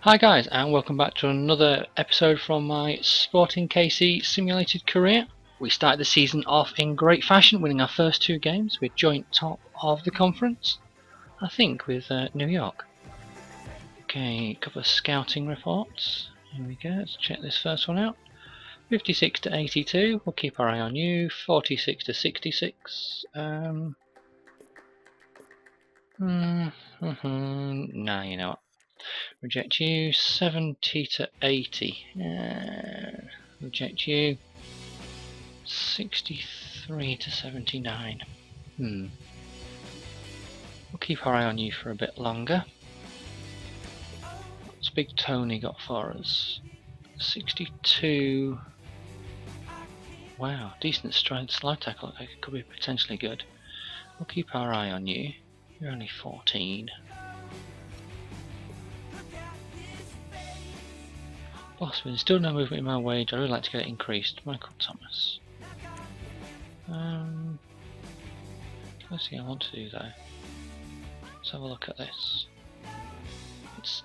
Hi guys, and welcome back to another episode from my Sporting KC simulated career. We started the season off in great fashion, winning our first two games with joint top of the conference, I think with New York. Okay, a couple of scouting reports. Here we go, let's check this first one out. 56 to 82, we'll keep our eye on you. 46 to 66. No, you know what? Reject you. 70 to 80. Reject you. 63 to 79. We'll keep our eye on you for a bit longer. What's Big Tony got for us? 62. Wow, decent slide tackle. It could be potentially good. We'll keep our eye on you. You're only 14. Bossman, still no movement in my wage. I'd really like to get it increased. Michael Thomas. Let's see, I want to do though. Let's have a look at this. It's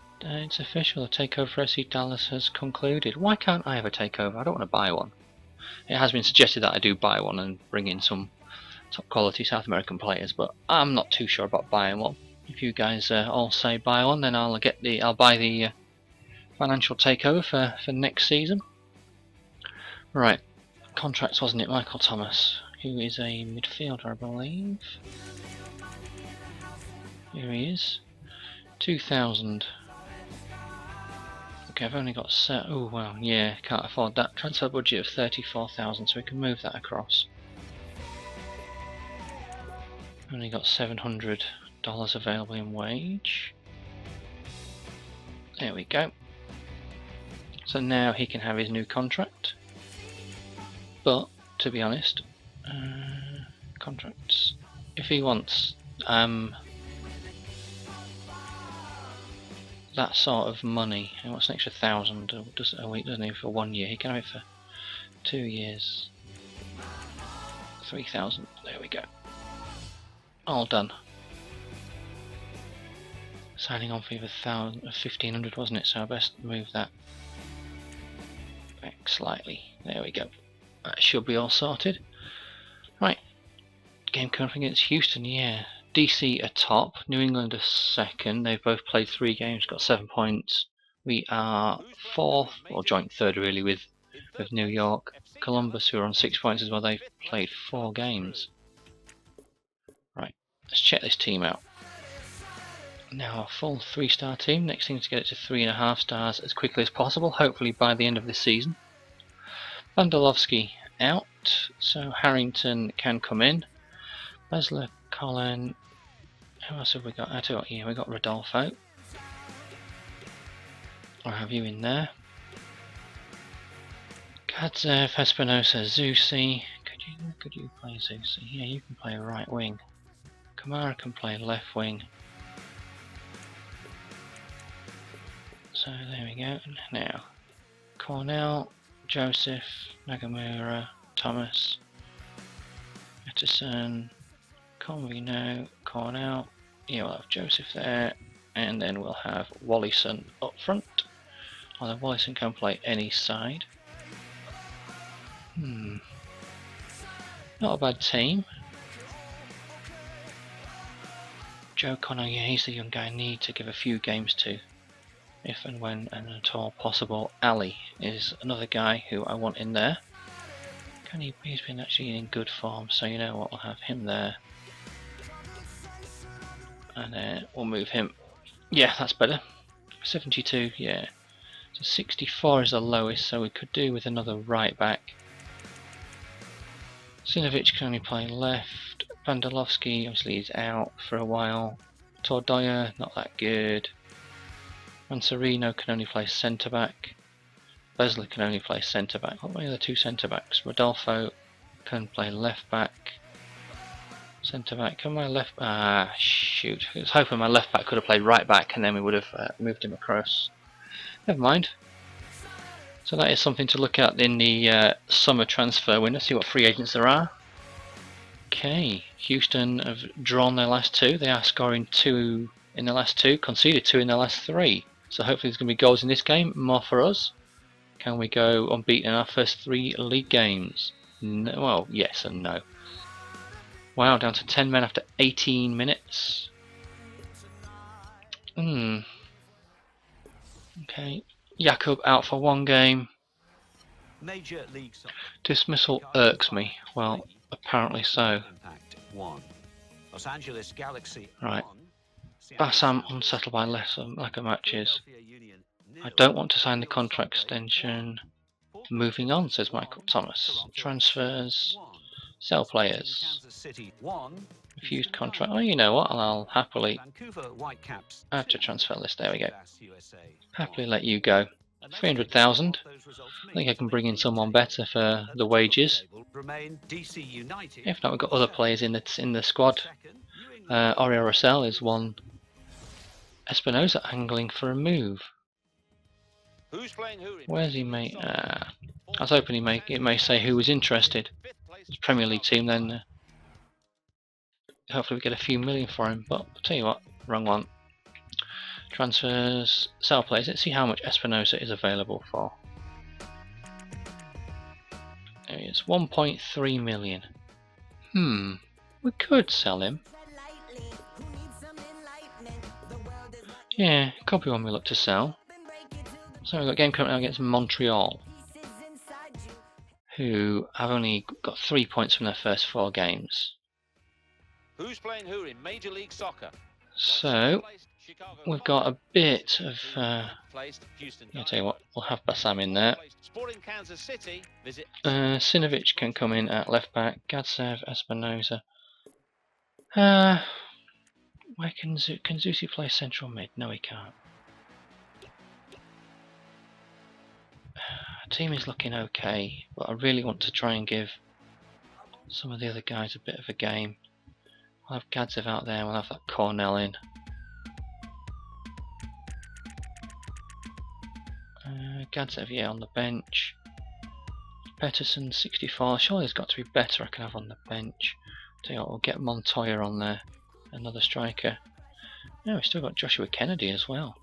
official. The takeover for SC Dallas has concluded. Why can't I have a takeover? I don't want to buy one. It has been suggested that I do buy one and bring in some top quality South American players, but I'm not too sure about buying one. If you guys all say buy one, then I'll buy the financial takeover for next season. Right, contracts, wasn't it? Michael Thomas, who is a midfielder, I believe. Here he is. 2,000. Okay, I've only got oh well, yeah, can't afford that. Transfer budget of 34,000, so we can move that across. Only got $700 available in wage. There we go. So now he can have his new contract. But to be honest, contracts. If he wants that sort of money, he wants an extra 1,000 a week, doesn't he, for 1 year? He can have it for 2 years. 3,000. There we go. All done. Signing on for 1,500, wasn't it? So I best move that back slightly. There we go. That should be all sorted. Right. Game currently against Houston, yeah. DC are top, New England are second. They've both played 3 games, got 7 points. We are 4th, or joint 3rd really, with New York. Columbus, who are on 6 points as well, they've played 4 games. Right, let's check this team out. Now a full 3-star team. Next thing is to get it to 3.5 stars as quickly as possible, hopefully by the end of this season. Vandelovsky out, so Harrington can come in. Leslie, Colin, who else have we got? Yeah, we got Rodolfo. I'll have you in there. Kadzev, Espinosa, Zusi. Could you play Zusi? Yeah, you can play right wing. Kamara can play left wing. So there we go. Now, Cornell, Joseph, Nagamura, Thomas, Etterson, Convino, Cornell. Yeah, we'll have Joseph there, and then we'll have Wallison up front. Although Wallison can play any side. Not a bad team. Joe Connor, yeah, he's the young guy I need to give a few games to, if and when and at all possible. Ali is another guy who I want in there. He's been actually in good form, so you know what, we'll have him there. And then we'll move him. Yeah, that's better. 72, yeah. So 64 is the lowest, so we could do with another right back. Sinovic can only play left. Vandelovsky obviously is out for a while. Tordoya, not that good. Manserino can only play centre back. Leslie can only play centre back. What are the 2 centre backs? Rodolfo can play left back. Centre back. Can my left? Shoot! I was hoping my left back could have played right back, and then we would have moved him across. Never mind. So that is something to look at in the summer transfer window. See what free agents there are. Okay, Houston have drawn their last 2. They are scoring 2 in the last 2, conceded 2 in the last 3. So hopefully there's going to be goals in this game, more for us. Can we go unbeaten in our first 3 league games? No, well, yes and no. Wow, down to 10 men after 18 minutes. Okay, Jakub out for 1 game. Major League Soccer. Dismissal irks me. Well, apparently so. Los Angeles Galaxy. Right. Bassam unsettled by lack of matches. I don't want to sign the contract extension. Moving on, says Michael Thomas. Transfers. Sell players. Refused contract. Oh, you know what? I'll happily add to transfer list. There we go. Happily let you go. 300,000. I think I can bring in someone better for the wages. If not, we've got other players in the squad. Oriol Russell is one. Espinosa angling for a move. Where's he, mate? I was hoping it may say who was interested. It's a Premier League team, then hopefully we get a few million for him. But I'll tell you what, wrong one. Transfers, sell players. Let's see how much Espinosa is available for. There he is, 1.3 million. We could sell him. Yeah, could be one we look to sell. So we've got a game coming out against Montreal, who have only got 3 points from their first 4 games. Who's playing who in Major League Soccer? So we've got a bit of. I'll tell you what, we'll have Bassam in there. Sinovic can come in at left back. Gadsev, Espinosa. Where can Zusi play central mid? No, he can't. Our team is looking okay, but I really want to try and give some of the other guys a bit of a game. We'll have Gadzev out there, we'll have that Cornell in. Gadzev, yeah, on the bench. Pettersson, 64. Surely there's got to be better I can have on the bench. Tell you what, we'll get Montoya on there. Another striker. No, we've still got Joshua Kennedy as well.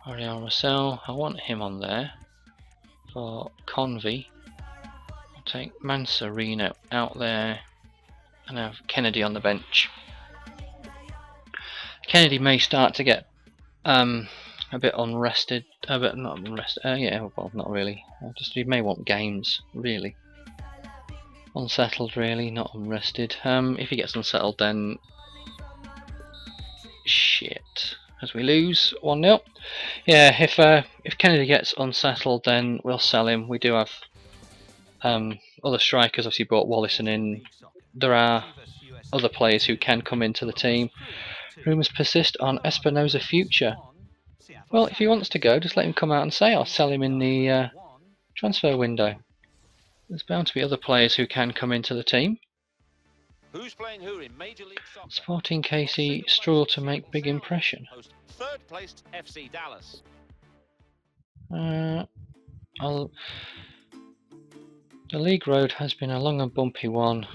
Oriol Russell, I want him on there. For Convey. I'll take Manserino out there. And have Kennedy on the bench. Kennedy may start to get a bit unrested, but not unrested. Yeah, well, not really. Just he may want games, really. Unsettled, really, not unrested. If he gets unsettled, then shit. As we lose 1-0. Yeah, if Kennedy gets unsettled, then we'll sell him. We do have other strikers. Obviously, brought Wallison in. There are other players who can come into the team. Rumours persist on Espinosa future. Well, if he wants to go, just let him come out and say I'll sell him in the transfer window. There's bound to be other players who can come into the team. Who's playing who in Major League Soccer? Sporting KC struggle to make big impression. Third placed FC Dallas. The league road has been a long and bumpy one.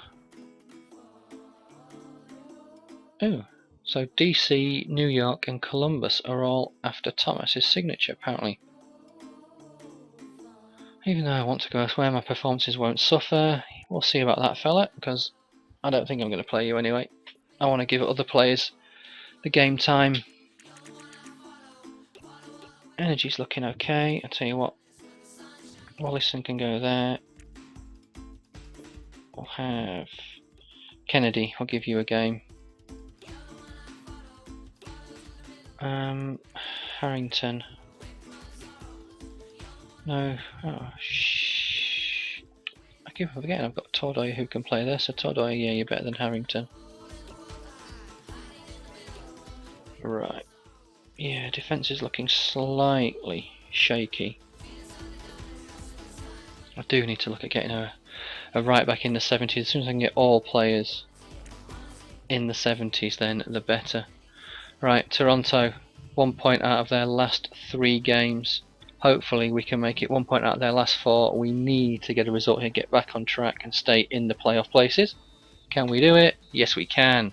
Oh, so DC, New York and Columbus are all after Thomas's signature apparently. Even though I want to go elsewhere, my performances won't suffer. We'll see about that fella, because I don't think I'm going to play you anyway. I want to give other players the game time. Energy's looking okay. I'll tell you what, Wallison can go there. We'll have Kennedy, I'll give you a game. Harrington. No. Oh, I keep forgetting I've got Tordoy who can play there, so Tordoy, yeah, you're better than Harrington. Right. Yeah, defence is looking slightly shaky. I do need to look at getting a right back in the 70s. As soon as I can get all players in the 70s, then the better. Right, Toronto, 1 point out of their last 3 games. Hopefully we can make it 1 point out of their last 4. We need to get a result here, get back on track and stay in the playoff places. Can we do it? Yes we can.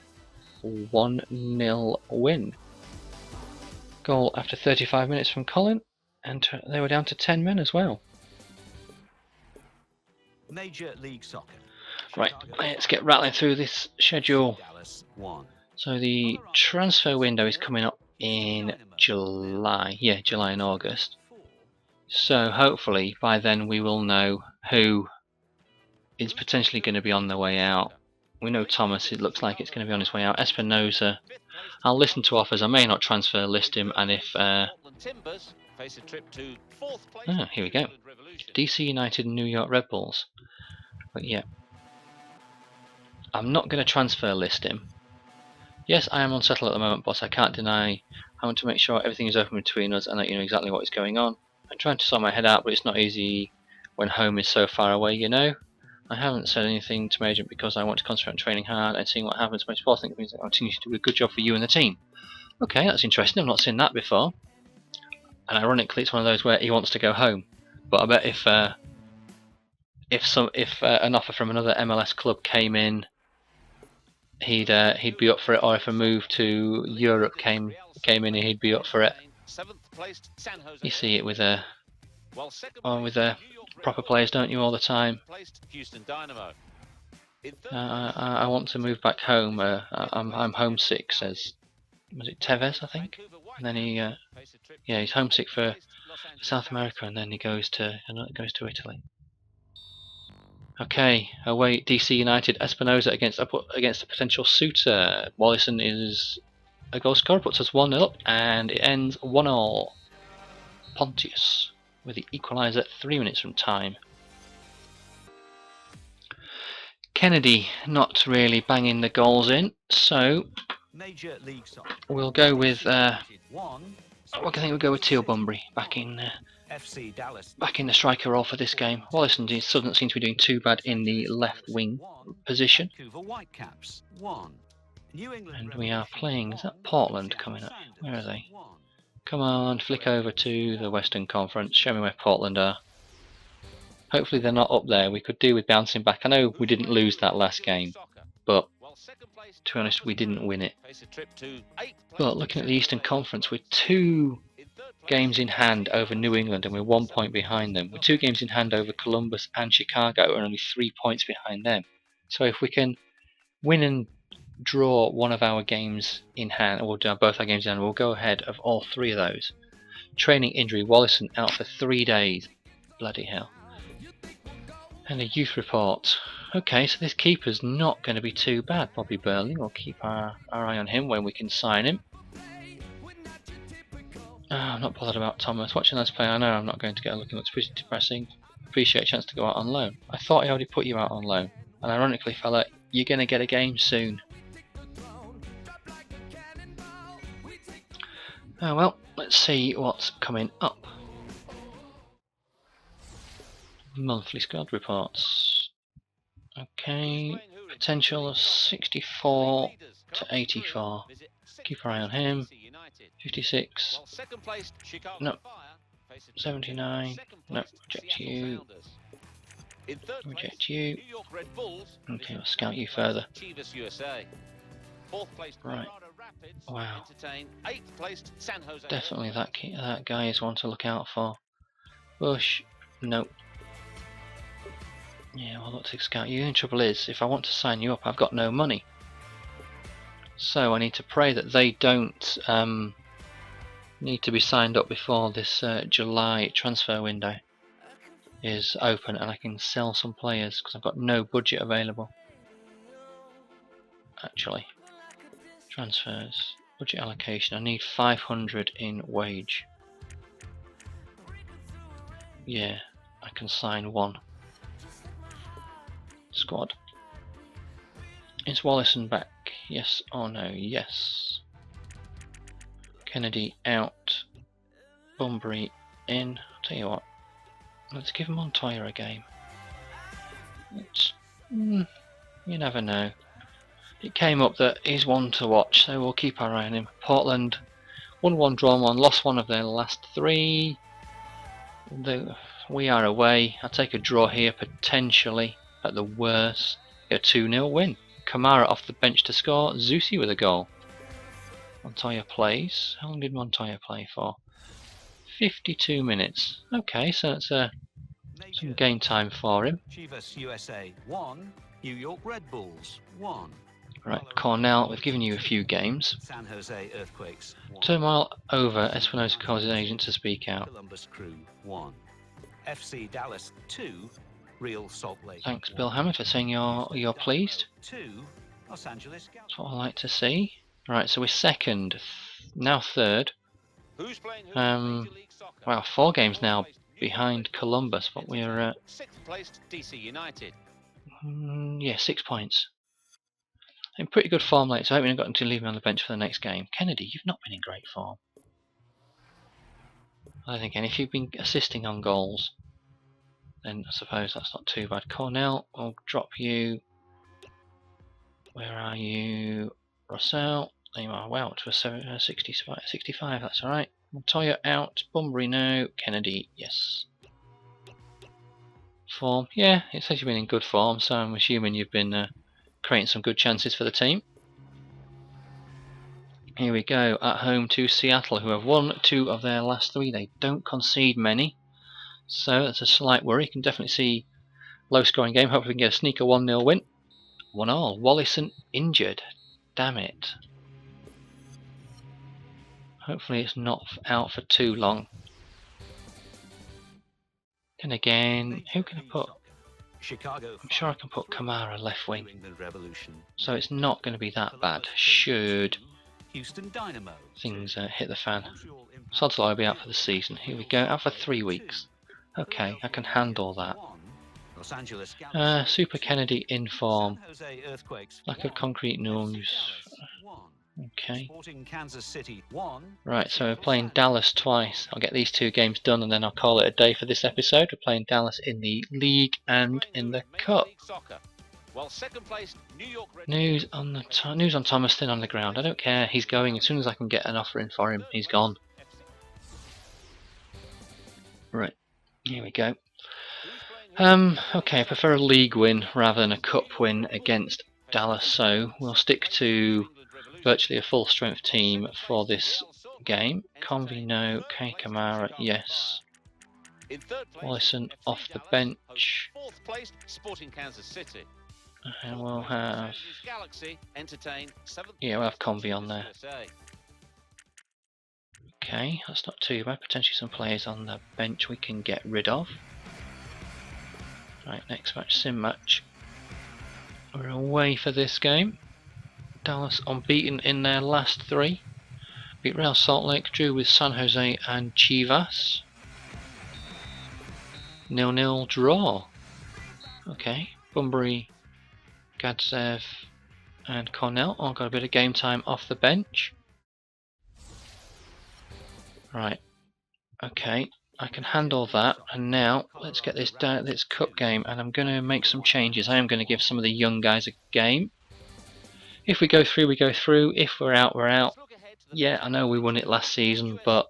1-0 win. Goal after 35 minutes from Colin, and they were down to 10 men as well. Major League Soccer. Right, let's get rattling through this schedule. Dallas 1. So the transfer window is coming up in July. Yeah, July and August. So hopefully by then we will know who is potentially going to be on their way out. We know Thomas, it looks like it's going to be on his way out. Espinoza, I'll listen to offers. I may not transfer list him, and if here we go. DC United and New York Red Bulls. But yeah, I'm not going to transfer list him. Yes, I am unsettled at the moment, boss. I can't deny. I want to make sure everything is open between us and that you know exactly what is going on. I'm trying to sort my head out, but it's not easy when home is so far away, you know. I haven't said anything to my agent because I want to concentrate on training hard and seeing what happens. Most important thing is that I continue to do a good job for you and the team. Okay, that's interesting. I've not seen that before. And ironically, it's one of those where he wants to go home. But I bet if an offer from another MLS club came in, he'd be up for it. Or if a move to Europe came in, he'd be up for it. You see it with proper players, don't you, all the time? I want to move back home. I'm homesick, says, was it Tevez, I think? And then he's homesick for South America, and then he goes to Italy. Okay, away DC United. Espinoza against a potential suitor. Wallison is a goal scorer, puts us 1-0 up, and it ends 1-1. Pontius with the equaliser 3 minutes from time. Kennedy not really banging the goals in, so we'll go with I think we'll go with Teal Bunbury back in the striker role for this game. Wallison doesn't seem to be doing too bad in the left wing position. And we are playing, is that Portland coming up? Where are they? Come on, flick over to the Western Conference, show me where Portland are. Hopefully they're not up there. We could do with bouncing back. I know we didn't lose that last game, but to be honest, we didn't win it. But looking at the Eastern Conference, we're 2 games in hand over New England, and we're 1 point behind them. We're 2 games in hand over Columbus and Chicago, and only 3 points behind them. So if we can win and draw one of our games in hand, or both our games in hand, we'll go ahead of all 3 of those. Training injury, Wallison out for 3 days. Bloody hell. And a youth report. Okay, so this keeper's not going to be too bad, Bobby Burley. We'll keep our eye on him when we can sign him. I'm not bothered about Thomas. Watching those play, I know I'm not going to get a look. It looks pretty depressing. Appreciate a chance to go out on loan. I thought I already put you out on loan. And ironically, fella, you're going to get a game soon. Oh well, let's see what's coming up. Monthly squad reports. Okay, potential of 64 to 84. Keep an eye on him. 56. No. 79. No, reject you. Reject you. Okay, we'll scout you further. Right. Wow. Definitely that guy is one to look out for. Bush. Nope. Yeah, well, look to scout you. The trouble is, if I want to sign you up, I've got no money. So I need to pray that they don't need to be signed up before this July transfer window is open, and I can sell some players because I've got no budget available. Actually, transfers, budget allocation. I need 500 in wage. Yeah, I can sign 1. Squad. Is Wallison back? Yes or no? Yes. Kennedy out. Bunbury in. I'll tell you what. Let's give Montoya a game. You never know. It came up that he's one to watch, so we'll keep our eye on him. Portland, 1-1, drawn 1, lost 1 of their last 3. We are away. I'll take a draw here, potentially, at the worst. A 2-0 win. Kamara off the bench to score. Zusi with a goal. Montoya plays. How long did Montoya play for? 52 minutes. Okay, so that's some game time for him. Chivas USA 1, New York Red Bulls 1. Right, Cornell, we've given you a few games. San Jose Earthquakes 1. Turmoil over, Espinosa calls his agent to speak out. Columbus Crew 1. FC Dallas 2, Real Salt Lake. Thanks, Bill Hammond, for saying you're pleased. 2, Los Angeles Galaxy. That's what I like to see. Right, so we're second, now third. Who's playing who in Major League Soccer? Wow, 4 games now behind Columbus, but we're 6th place DC United. yeah, 6 points. In pretty good form late, so I hope you've got him to leave me on the bench for the next game. Kennedy, you've not been in great form. I don't think any. If you've been assisting on goals, then I suppose that's not too bad. Cornell, I'll drop you. Where are you? Russell, there you are. Wow, it was 65, that's alright. Montoya out, Bunbury no, Kennedy, yes. Form, yeah, it says you've been in good form, so I'm assuming you've been creating some good chances for the team. Here we go, at home to Seattle, who have won 2 of their last 3. They don't concede many, so that's a slight worry. You can definitely see low scoring game. Hopefully we can get a sneaker 1-0 win. 1-1. Wallison injured. Damn it. Hopefully it's not out for too long. Then again, who can I put? Chicago. I'm sure I can put Kamara left wing. New England Revolution. So it's not going to be that bad. Should Houston Dynamo. things hit the fan. Sodslow will be out for the season. Here we go, out for 3 weeks. Okay, I can handle that. Los Angeles Galaxy. Super Kennedy in form. San Jose Earthquakes. Lack of concrete news. Okay. Sporting Kansas City 1. Right, so we're playing Dallas twice. I'll get these 2 games done and then I'll call it a day for this episode. We're playing Dallas in the league and in the cup. Well, second place, New York Red News on Thomas Thin on the ground. I don't care. He's going. As soon as I can get an offer in for him, he's gone. Right, here we go. Okay, I prefer a league win rather than a cup win against Dallas, so we'll stick to virtually a full strength team for this game. Convey no, K Kamara yes. Wallison off the bench. 4th place, Sporting Kansas City. And we'll have Galaxy entertain 7th. yeah, we'll have Convey on there. Okay, that's not too bad. Potentially some players on the bench we can get rid of. Right, next match, sim match. We're away for this game. Dallas unbeaten in their last 3. Beat Real Salt Lake, drew with San Jose and Chivas. 0-0 draw. Okay, Bunbury, Gadzev and Cornell all got a bit of game time off the bench. Right, okay, I can handle that, and now let's get this cup game, and I'm going to make some changes. I am going to give some of the young guys a game. If we go through, we go through. If we're out, we're out. Yeah, I know we won it last season, but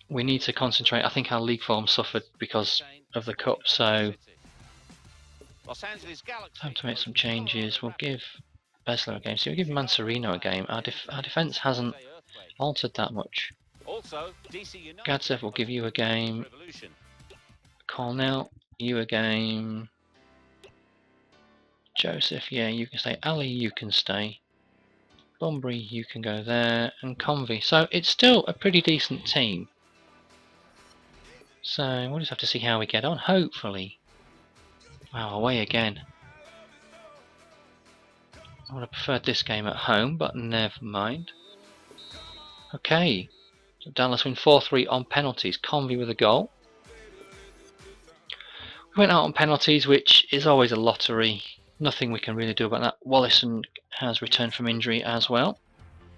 we need to concentrate. I think our league form suffered because of the cup, so time to make some changes. We'll give Besler a game. So we'll give Manserino a game. Our defence hasn't altered that much. Gadzev will give you a game. Cornell, you a game. Joseph, yeah, you can stay. Ali, you can stay. Bunbury, you can go there. And Convey. So it's still a pretty decent team. So we'll just have to see how we get on. Hopefully. Wow, away again. I would have preferred this game at home, but never mind. Okay. So Dallas win 4-3 on penalties. Convey with a goal. We went out on penalties, which is always a lottery. Nothing we can really do about that. Wallison has returned from injury as well.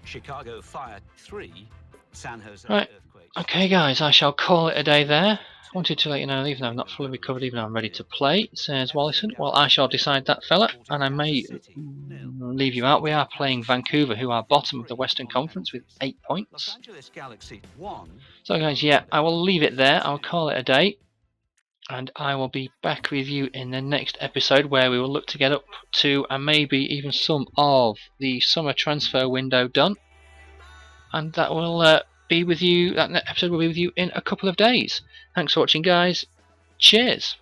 Chicago Fire 3, San Jose Right. Earthquakes. Okay guys, I shall call it a day there. I wanted to let you know, even though I'm not fully recovered, even though I'm ready to play, says Wallison. Well, I shall decide that, fella, and I may leave you out. We are playing Vancouver, who are bottom of the Western Conference with 8 Los points. Angeles Galaxy 1, So guys, yeah, I will leave it there. I'll call it a day. And I will be back with you in the next episode where we will look to get up to and maybe even some of the summer transfer window done. and that will be with you. That episode will be with you in a couple of days. Thanks for watching, guys. Cheers.